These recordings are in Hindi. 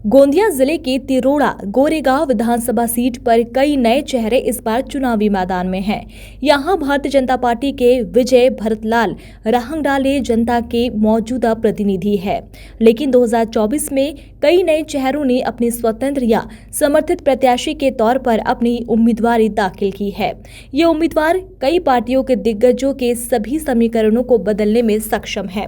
गोंदिया जिले के तिरोड़ा गोरेगांव विधानसभा सीट पर कई नए चेहरे इस बार चुनावी मैदान में हैं। यहां भारतीय जनता पार्टी के विजय भरतलाल राहंगडाले जनता के मौजूदा प्रतिनिधि है, लेकिन 2024 में कई नए चेहरों ने अपने स्वतंत्र या समर्थित प्रत्याशी के तौर पर अपनी उम्मीदवारी दाखिल की है। ये उम्मीदवार कई पार्टियों के दिग्गजों के सभी समीकरणों को बदलने में सक्षम है।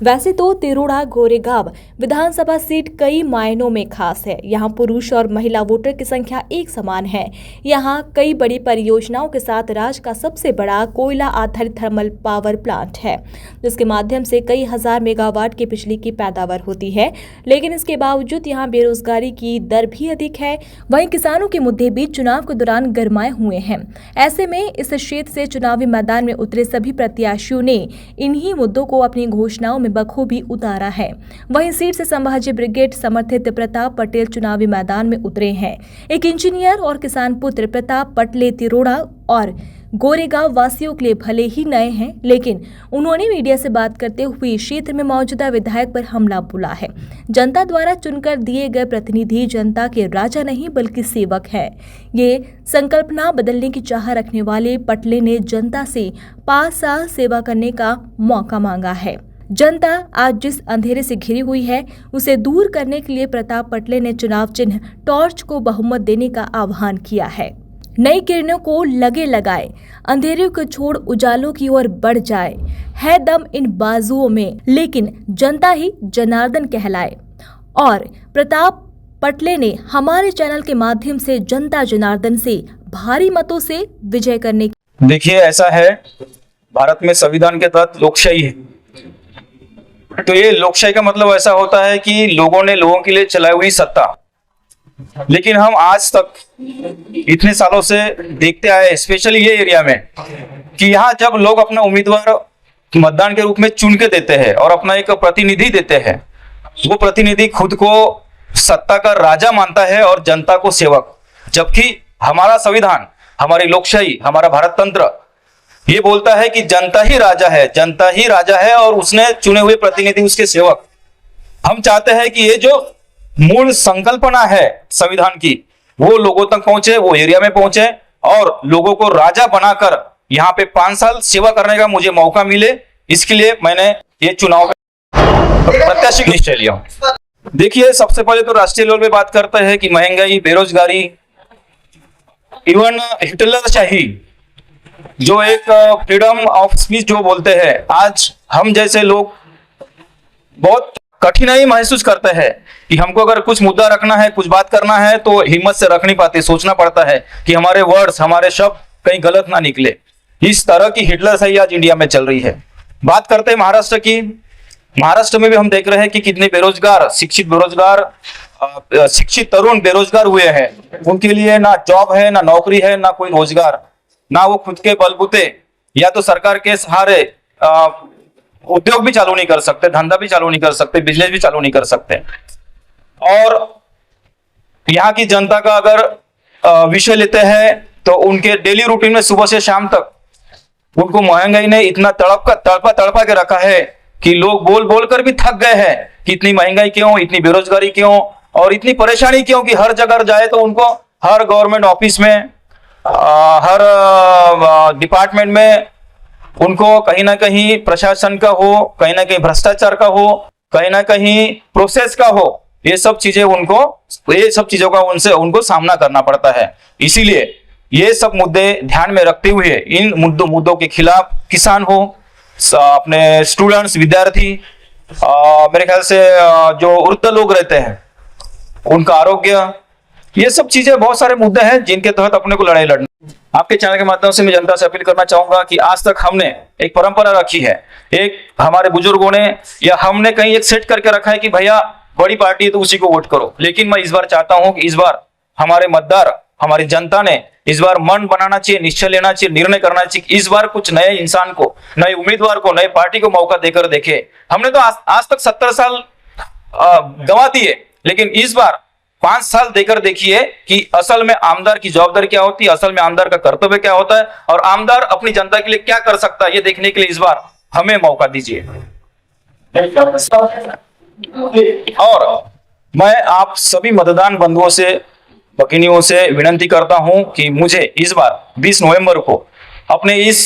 वैसे तो तिरोड़ा गोरेगांव विधानसभा सीट कई मायनों में खास है। यहाँ पुरुष और महिला वोटर की संख्या एक समान है। यहाँ कई बड़ी परियोजनाओं के साथ राज्य का सबसे बड़ा कोयला आधारित थर्मल पावर प्लांट है, जिसके माध्यम से कई हजार मेगावाट की बिजली की पैदावार होती है। लेकिन इसके बावजूद यहाँ बेरोजगारी की दर भी अधिक है। वहीं किसानों के मुद्दे भी चुनाव के दौरान गरमाए हुए हैं। ऐसे में इस क्षेत्र से चुनावी मैदान में उतरे सभी प्रत्याशियों ने इन्हीं मुद्दों को अपनी घोषणाओं में बखूबी उतारा है। वहीं सीट से संभाजी ब्रिगेड समर्थित प्रताप पटेल चुनावी मैदान में उतरे हैं। एक इंजीनियर और किसान पुत्र प्रताप पटले तिरोड़ा और गोरेगांव वासियों के लिए भले ही नए हैं, लेकिन उन्होंने मीडिया से बात करते हुए क्षेत्र में मौजूदा विधायक पर हमला बोला है। जनता द्वारा चुनकर दिए गए प्रतिनिधि जनता के राजा नहीं बल्कि सेवक है। ये संकल्पना बदलने की चाह रखने वाले पटले ने जनता से 5 साल सेवा करने का मौका मांगा है। जनता आज जिस अंधेरे से घिरी हुई है, उसे दूर करने के लिए प्रताप पटले ने चुनाव चिन्ह टॉर्च को बहुमत देने का आह्वान किया है। नई किरणों को लगे लगाए, अंधेरे को छोड़ उजालों की ओर बढ़ जाए, है दम इन बाजुओं में, लेकिन जनता ही जनार्दन कहलाए। और प्रताप पटले ने हमारे चैनल के माध्यम से जनता जनार्दन से भारी मतों से विजय करने की। देखिए, ऐसा है, भारत में संविधान के तहत लोकशाही है। तो ये लोकशाही का मतलब ऐसा होता है कि लोगों ने लोगों के लिए चलाई हुई सत्ता। लेकिन हम आज तक इतने सालों से देखते आए, स्पेशली ये एरिया में, कि यहाँ जब लोग अपना उम्मीदवार मतदान के रूप में चुन के देते हैं और अपना एक प्रतिनिधि देते हैं, वो प्रतिनिधि खुद को सत्ता का राजा मानता है और जनता को सेवक। जबकि हमारा संविधान, हमारी लोकशाही, हमारा भारत तंत्र ये बोलता है कि जनता ही राजा है, जनता ही राजा है और उसने चुने हुए प्रतिनिधि उसके सेवक। हम चाहते हैं कि ये जो मूल संकल्पना है संविधान की, वो लोगों तक पहुंचे, वो एरिया में पहुंचे और लोगों को राजा बनाकर यहाँ पे 5 साल सेवा करने का मुझे मौका मिले। इसके लिए मैंने ये चुनाव प्रत्याशी निश्चय लिया। देखिए, सबसे पहले तो राष्ट्रीय लेवल पे बात करते हैं कि महंगाई, बेरोजगारी, इवन हिटलरशाही, जो एक फ्रीडम ऑफ स्पीच जो बोलते हैं, आज हम जैसे लोग बहुत कठिनाई महसूस करते हैं कि हमको अगर कुछ मुद्दा रखना है, कुछ बात करना है, तो हिम्मत से रख नहीं पाते। सोचना पड़ता है कि हमारे वर्ड्स, हमारे शब्द कहीं गलत ना निकले। इस तरह की हिटलरशाही आज इंडिया में चल रही है। बात करते हैं महाराष्ट्र की। महाराष्ट्र में भी हम देख रहे हैं कि कितने बेरोजगार, शिक्षित तरुण बेरोजगार हुए हैं। उनके लिए ना जॉब है, ना नौकरी है, ना कोई रोजगार, ना वो खुद के बलबूते या तो सरकार के सहारे उद्योग भी चालू नहीं कर सकते, धंधा भी चालू नहीं कर सकते, बिजनेस भी चालू नहीं कर सकते। और यहाँ की जनता का अगर विषय लेते हैं तो उनके डेली रूटीन में सुबह से शाम तक उनको महंगाई ने इतना तड़पा के रखा है कि लोग बोल बोल कर भी थक गए हैं कि इतनी महंगाई क्यों, इतनी बेरोजगारी क्यों और इतनी परेशानी क्यों, कि हर जगह जाए तो उनको हर गवर्नमेंट ऑफिस में, हर डिपार्टमेंट में उनको कहीं ना कहीं प्रशासन का हो, कहीं ना कहीं भ्रष्टाचार का हो, कहीं ना कहीं प्रोसेस का हो, ये सब चीजों का उनको सामना करना पड़ता है। इसीलिए ये सब मुद्दे ध्यान में रखते हुए इन मुद्दों के खिलाफ किसान हो, अपने स्टूडेंट्स, विद्यार्थी, मेरे ख्याल से जो वृद्ध लोग रहते हैं उनका आरोग्य, ये सब चीजें, बहुत सारे मुद्दे हैं जिनके तहत अपने को लड़ाई लड़ना। आपके चैनल के माध्यम से मैं जनता से अपील करना चाहूंगा कि आज तक हमने एक परंपरा रखी है, एक हमारे बुजुर्गों ने या हमने कहीं एक सेट करके रखा है कि भैया बड़ी पार्टी है तो उसी को वोट करो। लेकिन मैं इस बार चाहता हूं कि इस बार हमारे मतदार, हमारी जनता ने इस बार मन बनाना चाहिए, निश्चय लेना चाहिए, निर्णय करना चाहिए। इस बार कुछ नए इंसान को, नए उम्मीदवार को, नए पार्टी को मौका देकर देखे। हमने तो आज तक 70 साल गंवा दिए, लेकिन इस बार 5 साल देकर देखिए कि असल में आमदार की जवाबदारी क्या होती है, असल में आमदार का कर्तव्य क्या होता है और आमदार अपनी जनता के लिए क्या कर सकता है, ये देखने के लिए इस बार हमें मौका दीजिए। और मैं आप सभी मतदान बंधुओं से, भगिनियों से विनती करता हूं कि मुझे इस बार 20 नवंबर को अपने इस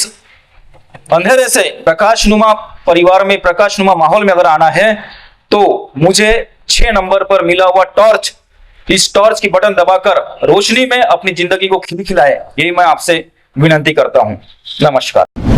अंधेरे से प्रकाशनुमा परिवार में, प्रकाशनुमा माहौल में अगर आना है तो मुझे 6 नंबर पर मिला हुआ टॉर्च, इस टॉर्च की बटन दबाकर रोशनी में अपनी जिंदगी को खिलखिलाए, यही मैं आपसे विनती करता हूं। नमस्कार।